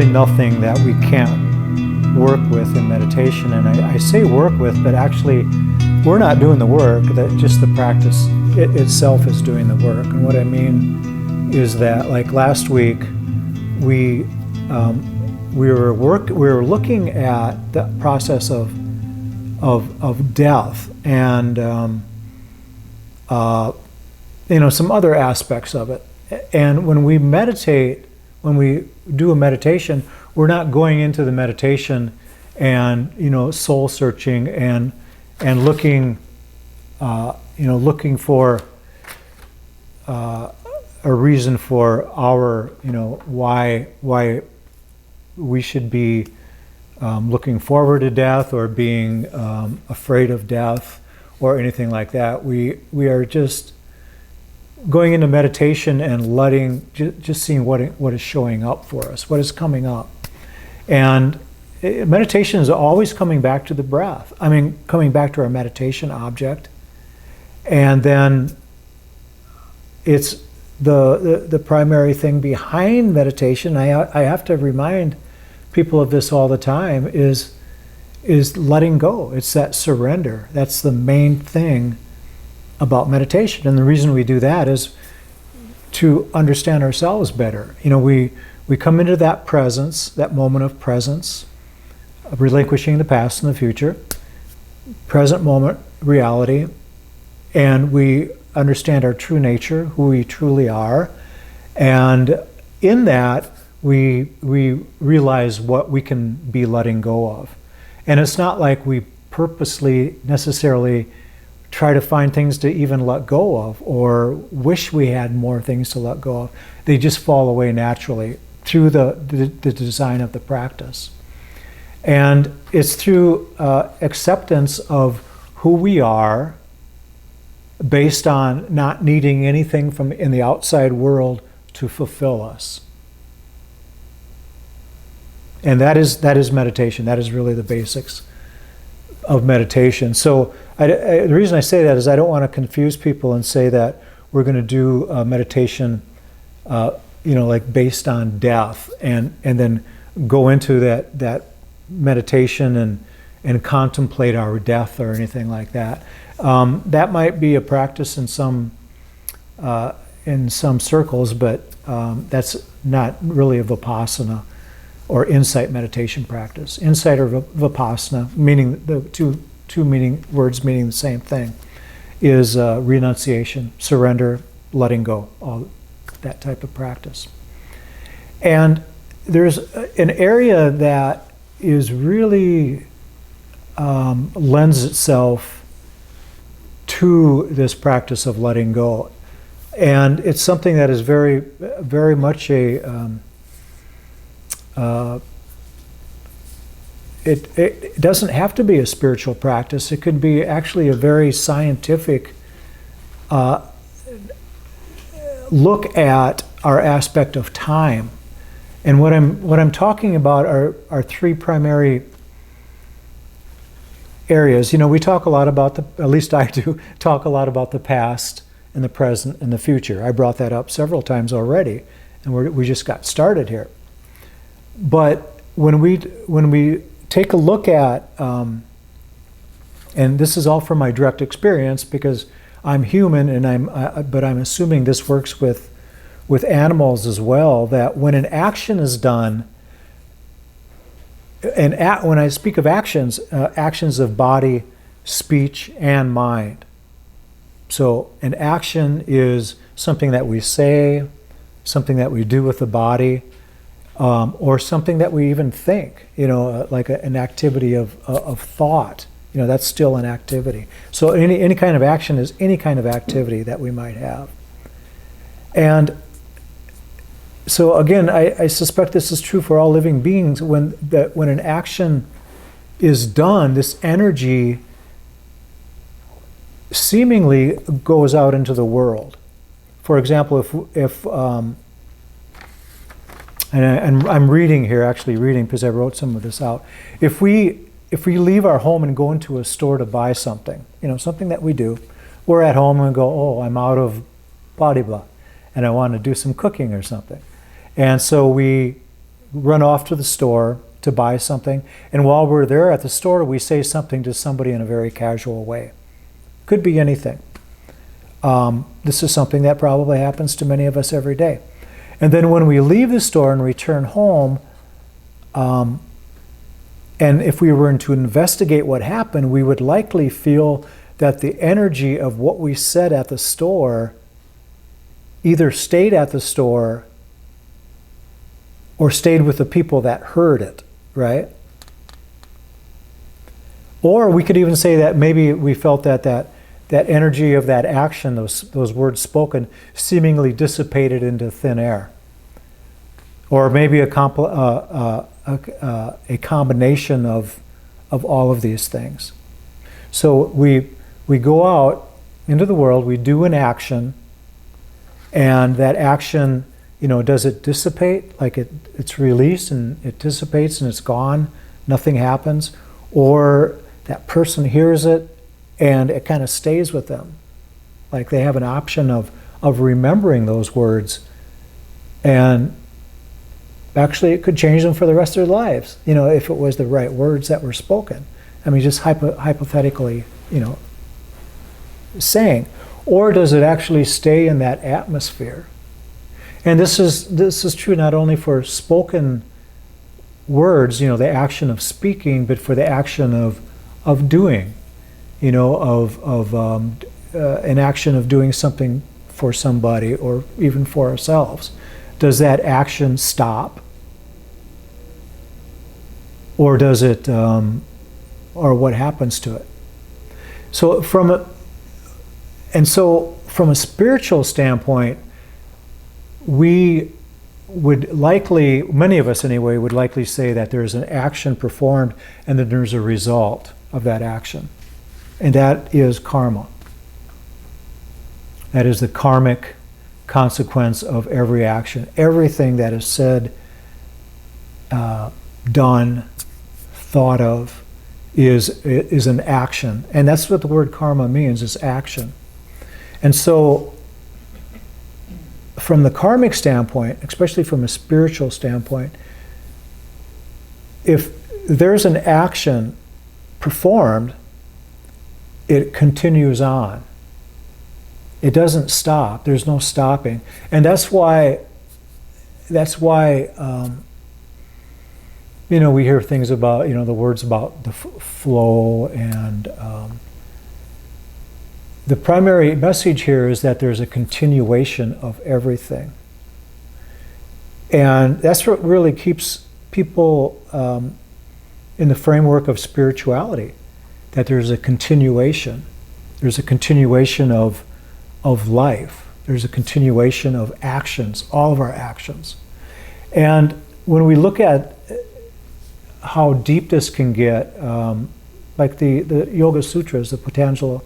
really nothing that we can't work with in meditation. And I say work with, but actually we're not doing the work, that just the practice itself is doing the work. And what I mean is that, like last week, we were looking at the process of death and some other aspects of it. And when we meditate, when we do a meditation, we're not going into the meditation and soul searching and looking for a reason for our why we should be looking forward to death or being afraid of death or anything like that. We are just going into meditation and just seeing what is showing up for us, what is coming up. And meditation is always coming back to the breath. I mean, coming back to our meditation object. And then it's the primary thing behind meditation. I have to remind people of this all the time, is letting go. It's that surrender. That's the main thing about meditation. And the reason we do that is to understand ourselves better. We come into that presence, that moment of presence, of relinquishing the past and the future, present moment reality, and we understand our true nature, who we truly are. And in that, we realize what we can be letting go of. And it's not like we purposely necessarily try to find things to even let go of or wish we had more things to let go of. They just fall away naturally through the design of the practice. And it's through acceptance of who we are, based on not needing anything from in the outside world to fulfill us. And that is meditation. That is really the basics of meditation. So the reason I say that is I don't want to confuse people and say that we're going to do meditation, like based on death, and then go into that meditation and contemplate our death or anything like that. That might be a practice in some circles, but that's not really a Vipassana or insight meditation practice. Insight or Vipassana, meaning the two words meaning the same thing, is renunciation, surrender, letting go, all that type of practice. And there's an area that is really lends itself to this practice of letting go. And it's something that is very, very much it doesn't have to be a spiritual practice. It could be actually a very scientific look at our aspect of time. And what I'm talking about are three primary areas. We talk a lot about at least I do, talk a lot about the past and the present and the future. I brought that up several times already, and we just got started here. But when we take a look at, and this is all from my direct experience because I'm human, and but I'm assuming this works with animals as well, that when an action is done, and when I speak of actions, actions of body, speech, and mind. So an action is something that we say, something that we do with the body, or something that we even think, like an activity of thought. That's still an activity. So any kind of action is any kind of activity that we might have. And so again, I suspect this is true for all living beings. When an action is done, this energy seemingly goes out into the world. For example, if and I'm reading here, actually reading because I wrote some of this out. If we leave our home and go into a store to buy something, something that we do, we're at home and go, oh, I'm out of blah, blah, and I want to do some cooking or something. And so we run off to the store to buy something, and while we're there at the store, we say something to somebody in a very casual way. Could be anything. This is something that probably happens to many of us every day. And then when we leave the store and return home, and if we were to investigate what happened, we would likely feel that the energy of what we said at the store either stayed at the store or stayed with the people that heard it, right? Or we could even say that maybe we felt that energy of that action, those words spoken, seemingly dissipated into thin air. Or maybe a combination of all of these things. So we go out into the world, we do an action, and that action, does it dissipate? Like it's released and it dissipates and it's gone, nothing happens? Or that person hears it and it kind of stays with them. Like they have an option of remembering those words, and actually it could change them for the rest of their lives, if it was the right words that were spoken. I mean, just hypothetically, saying. Or does it actually stay in that atmosphere? And this is true not only for spoken words, the action of speaking, but for the action of doing, an action of doing something for somebody or even for ourselves. Does that action stop? Or does it, or what happens to it? So from a spiritual standpoint, we would likely, many of us anyway, would likely say that there's an action performed and then there's a result of that action. And that is karma. That is the karmic consequence of every action. Everything that is said, done, thought of, is an action. And that's what the word karma means, is action. And so, from the karmic standpoint, especially from a spiritual standpoint, if there's an action performed, it continues on. It doesn't stop. There's no stopping. And that's why we hear things about, the words about the flow, and the primary message here is that there's a continuation of everything. And that's what really keeps people in the framework of spirituality, that there's a continuation. There's a continuation of life. There's a continuation of actions, all of our actions. And when we look at how deep this can get, like the Yoga Sutras, the Patanjali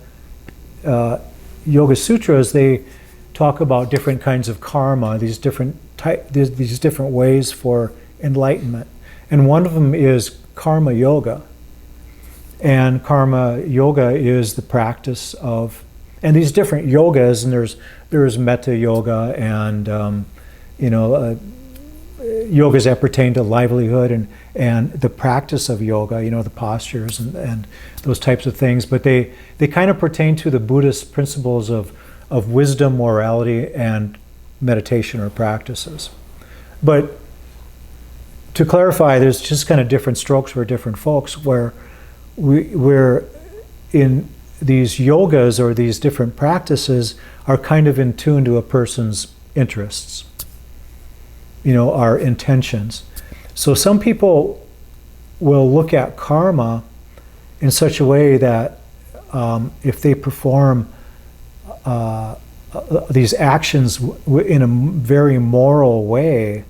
Yoga Sutras, they talk about different kinds of karma, these different ways for enlightenment. And one of them is karma yoga. And karma yoga is the practice of, and these different yogas, and there's metta yoga, and yogas that pertain to livelihood and the practice of yoga, the postures and those types of things. But they kind of pertain to the Buddhist principles of wisdom, morality, and meditation or practices. But to clarify, there's just kind of different strokes for different folks, where we're in these yogas or these different practices are kind of in tune to a person's interests, our intentions. So some people will look at karma in such a way that if they perform these actions in a very moral way,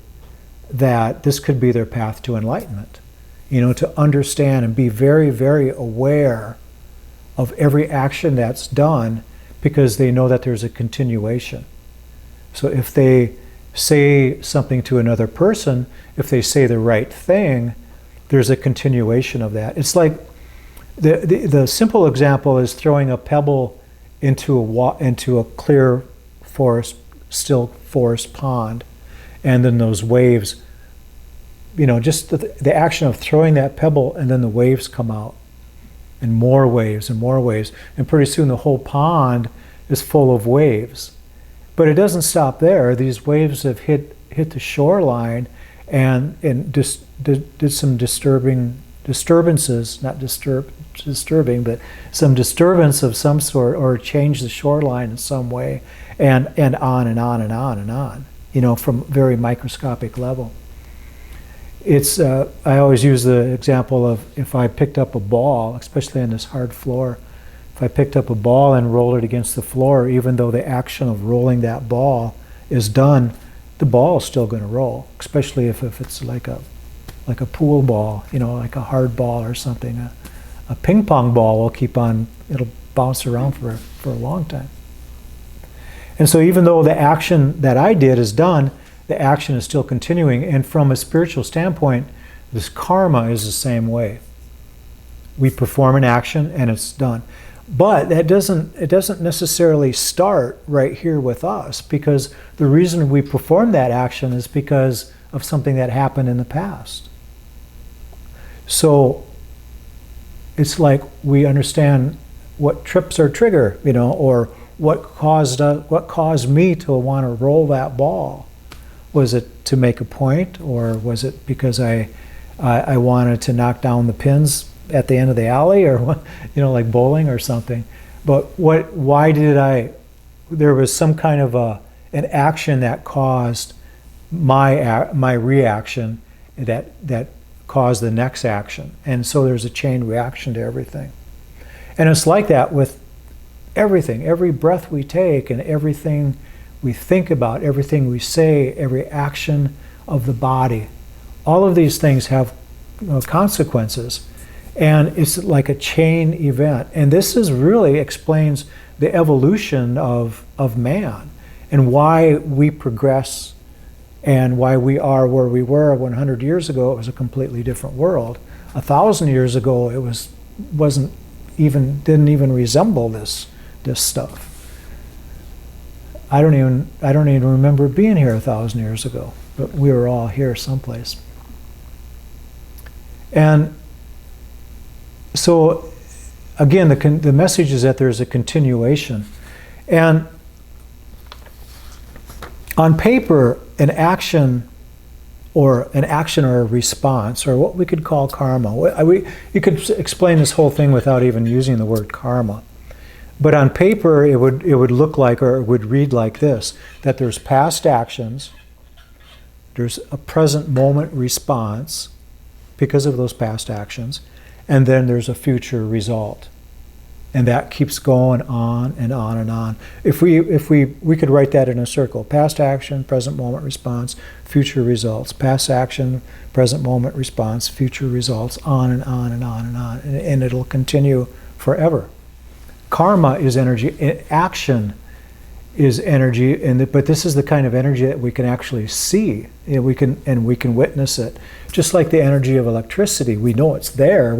that this could be their path to enlightenment. To understand and be very, very aware of every action that's done, because they know that there's a continuation. So if they say something to another person, if they say the right thing, there's a continuation of that. It's like the simple example is throwing a pebble into a clear forest, still forest pond, and then those waves just the action of throwing that pebble, and then the waves come out, and more waves and more waves, and pretty soon the whole pond is full of waves. But it doesn't stop there. These waves have hit the shoreline and did some disturbances, not disturbing, but some disturbance of some sort, or change the shoreline in some way, and on and on and on and on, from very microscopic level. It's I always use the example of, if I picked up a ball, especially on this hard floor, if I picked up a ball and rolled it against the floor, even though the action of rolling that ball is done, the ball is still going to roll, especially if it's like a pool ball, like a hard ball or something. A ping pong ball will keep on, it'll bounce around for a long time. And so even though the action that I did is done, the action is still continuing. And from a spiritual standpoint, this karma is the same way. We perform an action and it's done. But it doesn't necessarily start right here with us, because the reason we perform that action is because of something that happened in the past. So it's like we understand what trips our trigger, or what caused me to want to roll that ball. Was it to make a point, or was it because I wanted to knock down the pins at the end of the alley, or like bowling or something? But why did there was some kind of an action that caused my reaction that caused the next action. And so there's a chain reaction to everything. And it's like that with everything. Every breath we take and everything we think about, everything we say, every action of the body, all of these things have consequences. And it's like a chain event. And this really explains the evolution of man and why we progress and why we are where we were. 100 years ago, it was a completely different world. 1,000 years ago, it didn't even resemble this stuff. I don't even remember being here 1,000 years ago, but we were all here someplace. And so, again, the message is that there's a continuation. And on paper, an action or a response, or what we could call karma. You could explain this whole thing without even using the word karma. But on paper, it would look like, or it would read like this, that there's past actions, there's a present moment response because of those past actions, and then there's a future result. And that keeps going on and on and on. If we could write that in a circle: past action, present moment response, future results. Past action, present moment response, future results, on and on and on and on. And it'll continue forever. Karma is energy, action is energy, but this is the kind of energy that we can actually see. We can witness it. Just like the energy of electricity, we know it's there.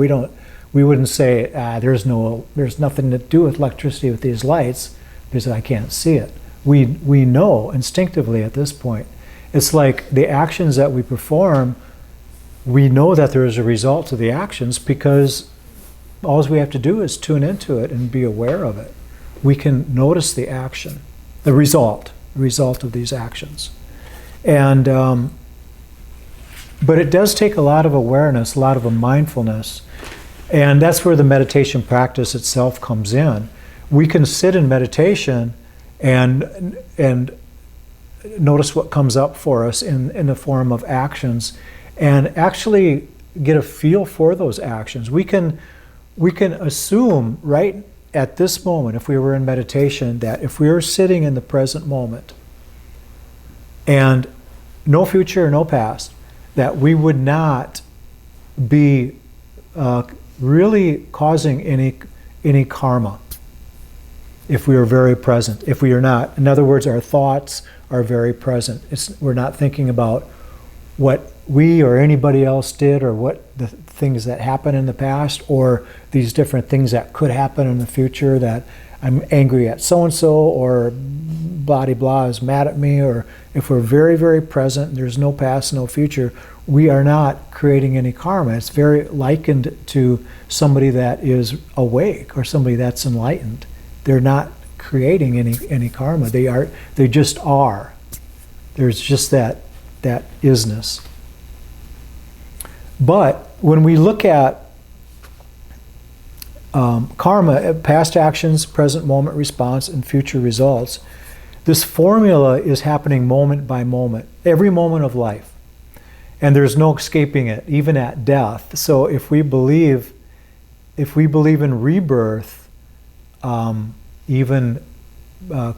We wouldn't say there's nothing to do with electricity with these lights because I can't see it. We know instinctively at this point. It's like the actions that we perform, we know that there is a result to the actions because all we have to do is tune into it and be aware of it. We can notice the action, the result of these actions. And but it does take a lot of awareness, a lot of a mindfulness. And that's where the meditation practice itself comes in. We can sit in meditation and notice what comes up for us in the form of actions, and actually get a feel for those actions. We can assume right at this moment, if we were in meditation, that if we were sitting in the present moment and no future, no past, that we would not be really causing any karma if we are very present. If we are not, in other words, our thoughts are very present. We're not thinking about what we or anybody else did, or what the things that happened in the past, or these different things that could happen in the future, that I'm angry at so-and-so, or blah-de-blah is mad at me, or if we're very, very present, there's no past, no future, we are not creating any karma. It's very likened to somebody that is awake or somebody that's enlightened. They're not creating any karma. They just are. There's just that isness. But when we look at karma, past actions, present moment response, and future results, this formula is happening moment by moment, every moment of life. And there's no escaping it, even at death. So if we believe in rebirth, even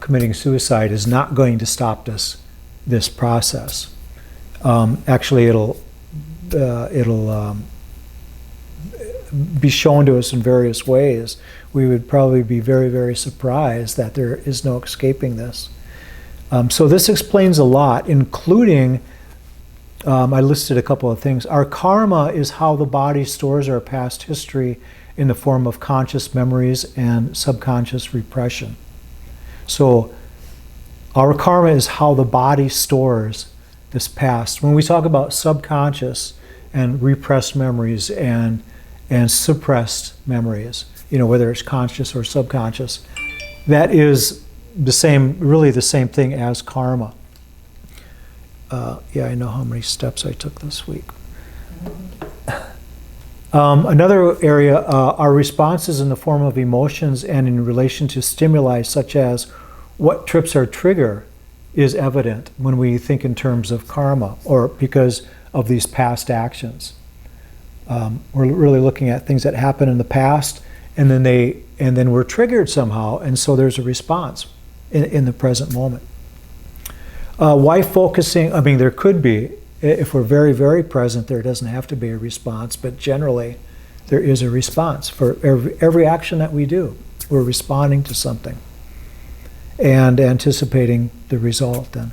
committing suicide is not going to stop this process. Actually, it'll be shown to us in various ways. We would probably be very, very surprised that there is no escaping this. So this explains a lot, including, I listed a couple of things. Our karma is how the body stores our past history in the form of conscious memories and subconscious repression. So our karma is how the body stores this past. When we talk about subconscious and repressed memories and suppressed memories, whether it's conscious or subconscious, that is really the same thing as karma. I know how many steps I took this week. Another area, our responses in the form of emotions and in relation to stimuli such as what trips our trigger is evident when we think in terms of karma or because of these past actions. We're really looking at things that happened in the past and then we're triggered somehow, and so there's a response in the present moment. Why focusing? I mean, there could be, if we're very, very present, there doesn't have to be a response, but generally there is a response for every action that we do. We're responding to something and anticipating the result then.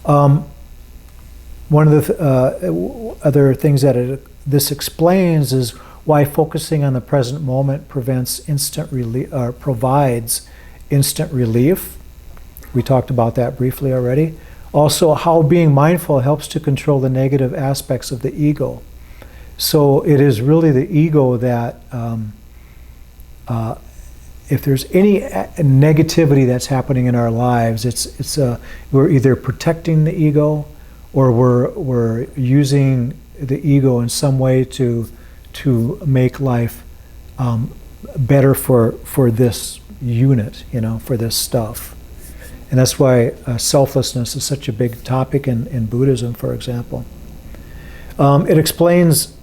One of the other things that this explains is why focusing on the present moment provides instant relief. We talked about that briefly already. Also, how being mindful helps to control the negative aspects of the ego. So it is really the ego that, if there's any negativity that's happening in our lives, we're either protecting the ego or we're using the ego in some way to make life better for this unit, for this stuff. And that's why selflessness is such a big topic in Buddhism, for example. It explains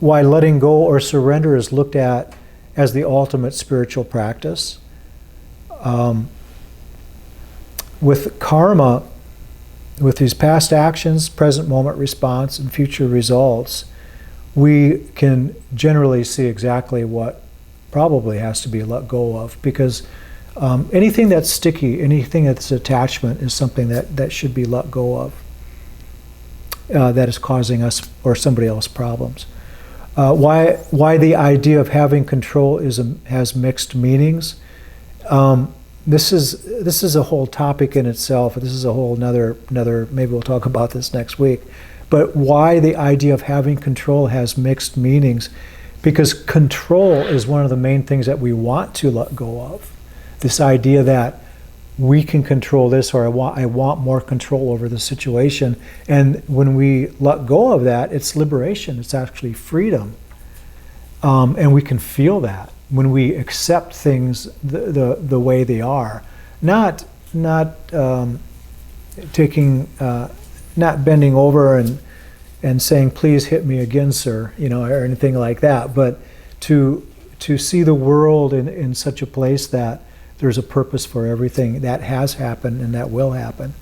why letting go or surrender is looked at as the ultimate spiritual practice. With karma, with these past actions, present moment response, and future results, we can generally see exactly what probably has to be let go of, because anything that's sticky, anything that's attachment is something that should be let go of, that is causing us or somebody else problems. Why the idea of having control has mixed meanings. This is a whole topic in itself. This is a whole another. Maybe we'll talk about this next week. But why the idea of having control has mixed meanings? Because control is one of the main things that we want to let go of. This idea that we can control this, or I want more control over the situation. And when we let go of that, it's liberation. It's actually freedom. And we can feel that when we accept things the way they are, not bending over and saying, "Please hit me again, sir," or anything like that, but to see the world in such a place that there's a purpose for everything that has happened and that will happen.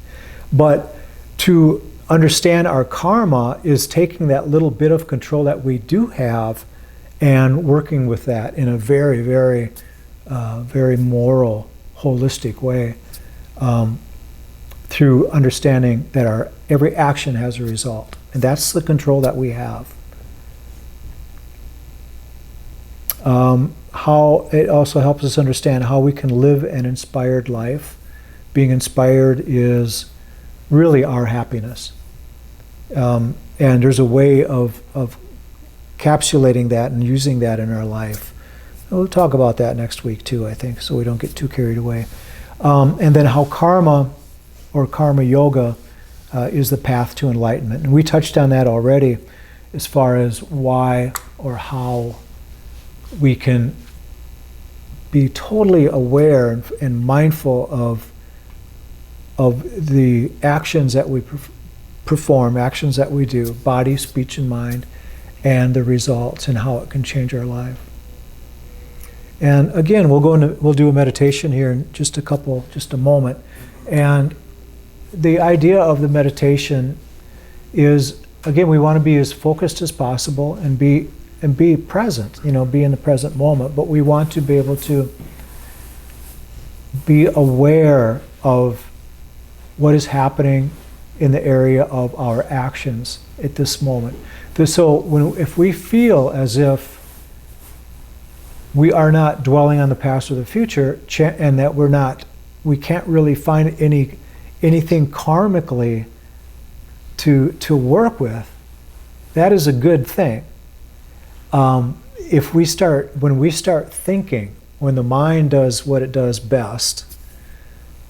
But to understand our karma is taking that little bit of control that we do have and working with that in a very, very, very moral, holistic way, through understanding that every action has a result. And that's the control that we have. How it also helps us understand how we can live an inspired life. Being inspired is really our happiness. And there's a way of encapsulating that and using that in our life. We'll talk about that next week too, I think, so we don't get too carried away. And then how karma or karma yoga is the path to enlightenment. And we touched on that already as far as why or how we can be totally aware and mindful of the actions that we perform, actions that we do, body, speech, and mind, and the results and how it can change our life. And again, we'll do a meditation here in just a moment. And the idea of the meditation is, again, we want to be as focused as possible and be present, be in the present moment. But we want to be able to be aware of what is happening in the area of our actions at this moment. So if we feel as if we are not dwelling on the past or the future, and that we can't really find anything karmically to work with, that is a good thing. When we start thinking, when the mind does what it does best,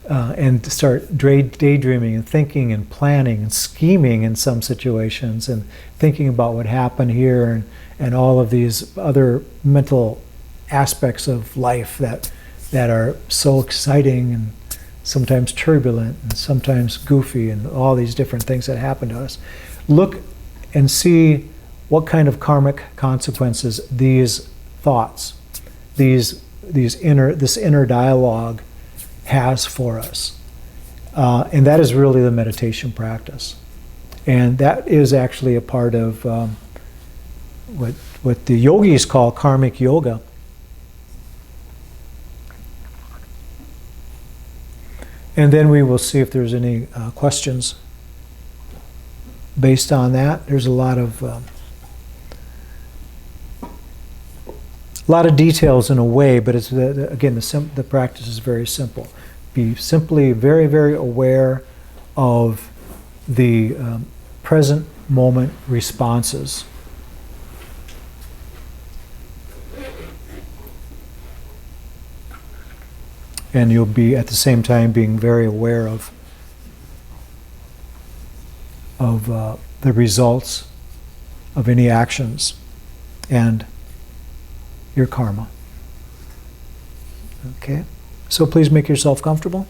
and start daydreaming and thinking and planning and scheming in some situations and thinking about what happened here and all of these other mental aspects of life that are so exciting and sometimes turbulent and sometimes goofy and all these different things that happen to us. Look and see what kind of karmic consequences these thoughts, this inner dialogue has for us. And that is really the meditation practice. And that is actually a part of what the yogis call karmic yoga. And then we will see if there's any questions based on that. There's a lot of details in a way, but it's again the practice is very simple. Be simply very, very aware of the present moment responses. And you'll be at the same time being very aware of the results of any actions and your karma. Okay? So please make yourself comfortable.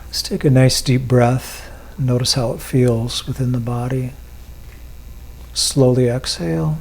Let's take a nice deep breath. Notice how it feels within the body. Slowly exhale.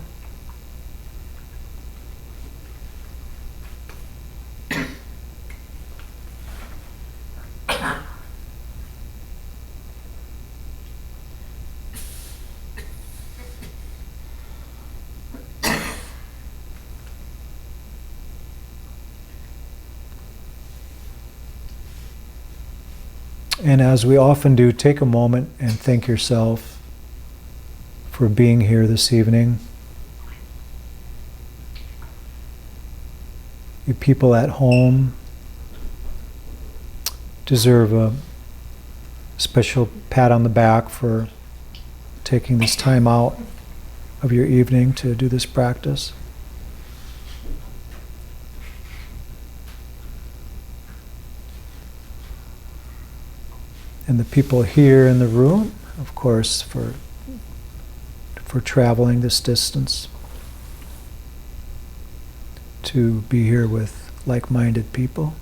And as we often do, take a moment and thank yourself for being here this evening. You people at home deserve a special pat on the back for taking this time out of your evening to do this practice. And the people here in the room, of course, for traveling this distance to be here with like-minded people.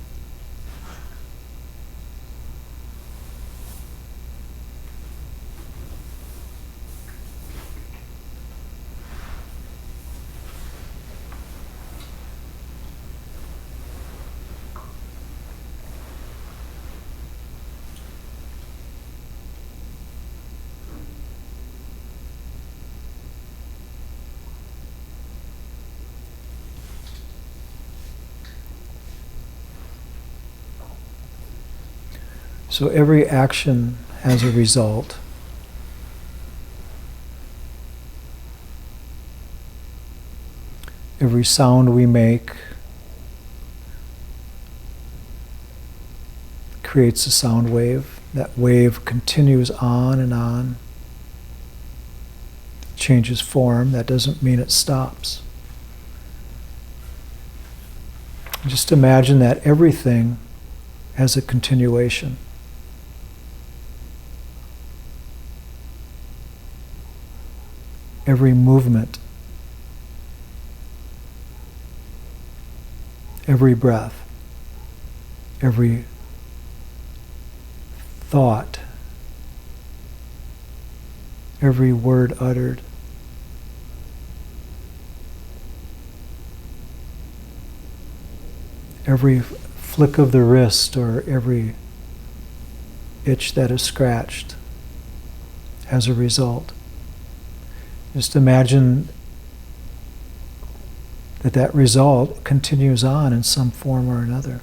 So every action has a result. Every sound we make creates a sound wave. That wave continues on and on. Changes form. That doesn't mean it stops. Just imagine that everything has a continuation. Every movement, every breath, every thought, every word uttered, every flick of the wrist or every itch that is scratched has a result. Just imagine that result continues on in some form or another.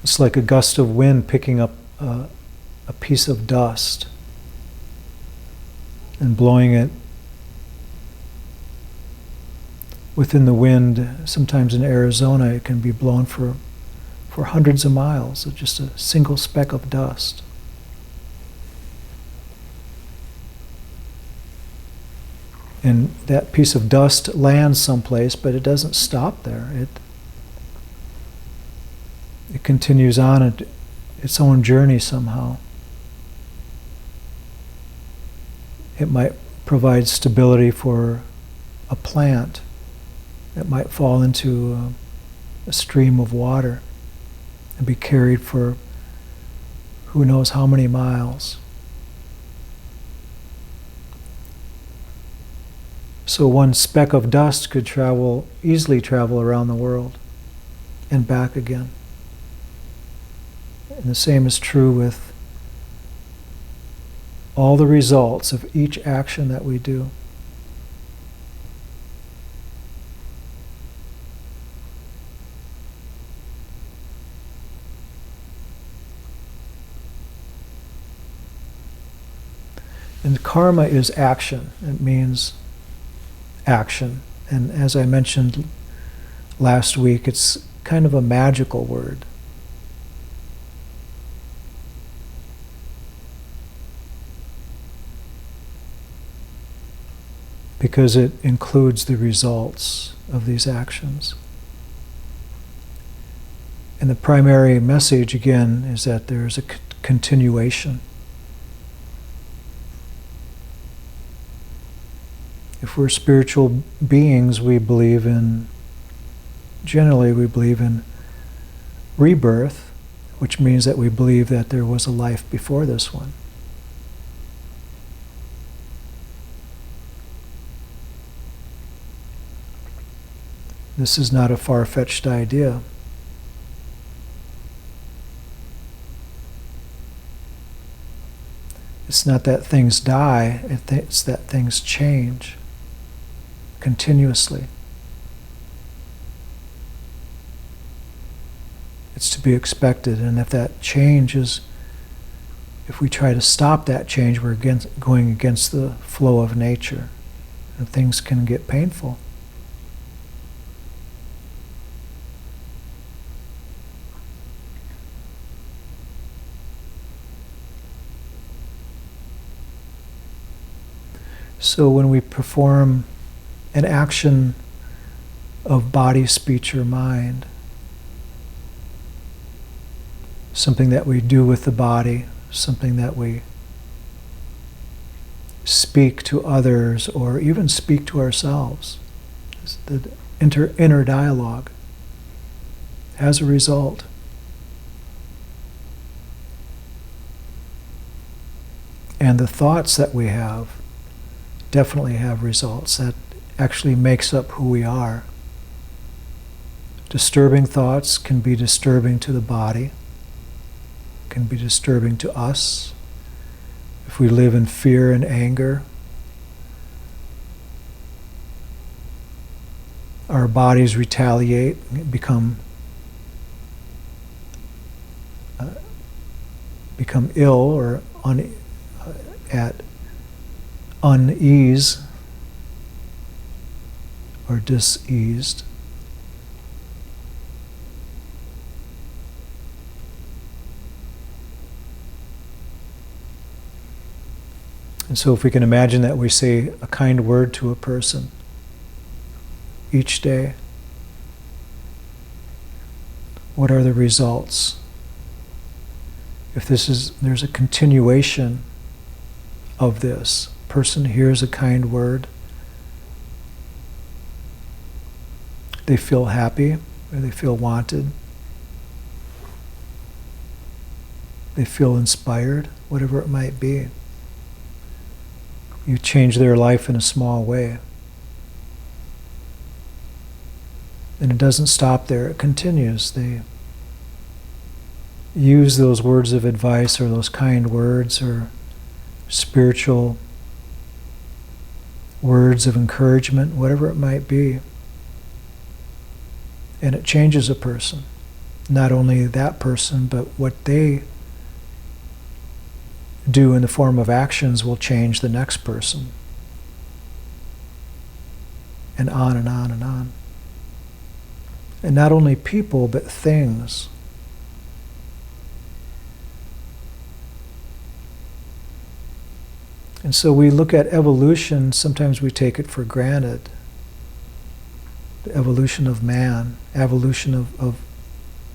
It's like a gust of wind picking up a piece of dust and blowing it within the wind. Sometimes in Arizona it can be blown for hundreds of miles. It's just a single speck of dust. And that piece of dust lands someplace, but it doesn't stop there. It continues on its own journey somehow. It might provide stability for a plant. It might fall into a stream of water and be carried for who knows how many miles. So one speck of dust could easily travel around the world and back again. And the same is true with all the results of each action that we do. And karma is action. It means action. And as I mentioned last week, it's kind of a magical word. Because it includes the results of these actions. And the primary message, again, is that there's a continuation. If we're spiritual beings, generally we believe in rebirth, which means that we believe that there was a life before this one. This is not a far-fetched idea. It's not that things die, it's that things change continuously. It's to be expected, and if that change if we try to stop that change, we're going against the flow of nature, and things can get painful. So when we perform an action of body, speech, or mind, something that we do with the body, something that we speak to others or even speak to ourselves, the inner dialogue has a result. And the thoughts that we have definitely have results. That actually makes up who we are. Disturbing thoughts can be disturbing to the body, can be disturbing to us. If we live in fear and anger, our bodies retaliate, become ill or at unease or diseased. And so if we can imagine that we say a kind word to a person each day, what are the results? If there's a continuation of this, person hears a kind word, they feel happy, or they feel wanted, they feel inspired, whatever it might be. You change their life in a small way. And it doesn't stop there, it continues. They use those words of advice or those kind words or spiritual words of encouragement, whatever it might be. And it changes a person. Not only that person, but what they do in the form of actions will change the next person. And on and on and on. And not only people, but things. And so we look at evolution, sometimes we take it for granted. The evolution of man, evolution of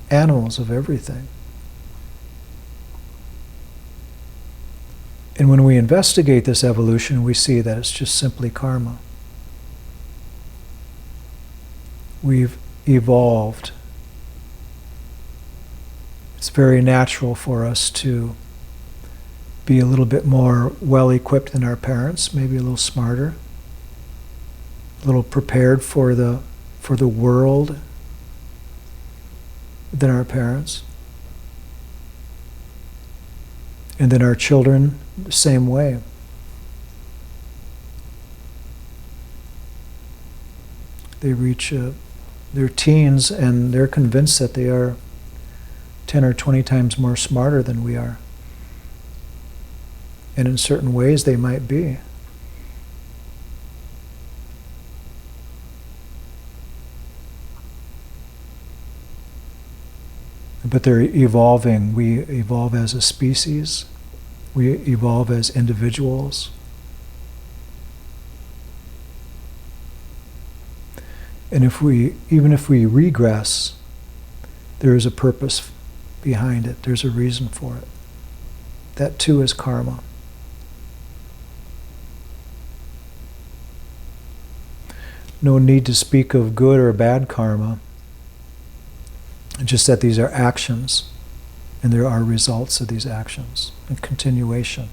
animals, of everything. And when we investigate this evolution, we see that it's just simply karma. We've evolved. It's very natural for us to be a little bit more well-equipped than our parents, maybe a little smarter, a little prepared for the world than our parents. And then our children, the same way. They reach their teens and they're convinced that they are 10 or 20 times more smarter than we are. And in certain ways they might be. But they're evolving. We evolve as a species. We evolve as individuals. And even if we regress, there is a purpose behind it. There's a reason for it. That too is karma. No need to speak of good or bad karma. Just that these are actions, and there are results of these actions, and continuation.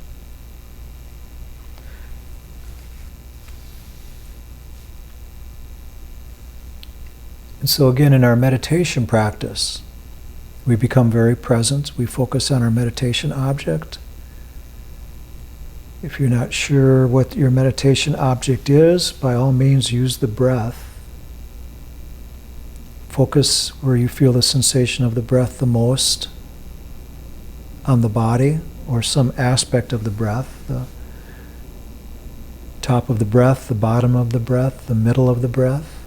And so again, in our meditation practice, we become very present. We focus on our meditation object. If you're not sure what your meditation object is, by all means use the breath. Focus where you feel the sensation of the breath the most, on the body or some aspect of the breath, the top of the breath, the bottom of the breath, the middle of the breath.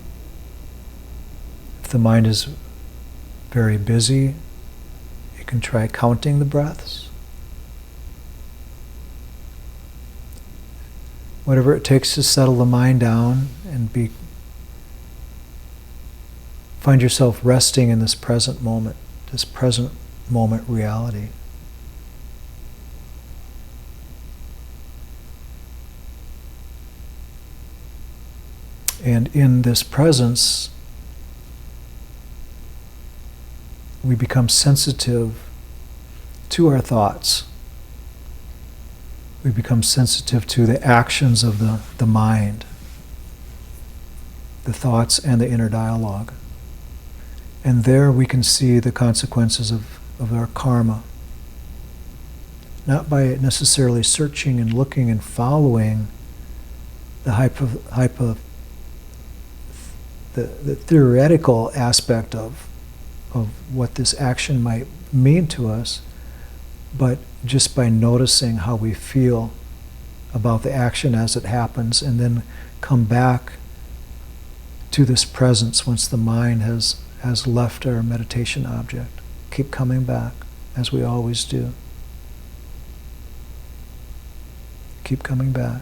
If the mind is very busy, you can try counting the breaths. Whatever it takes to settle the mind down and find yourself resting in this present moment reality. And in this presence, we become sensitive to our thoughts. We become sensitive to the actions of the mind, the thoughts and the inner dialogue. And there we can see the consequences of our karma. Not by necessarily searching and looking and following the the theoretical aspect of what this action might mean to us, but just by noticing how we feel about the action as it happens, and then come back to this presence once the mind has left our meditation object. Keep coming back, as we always do. Keep coming back.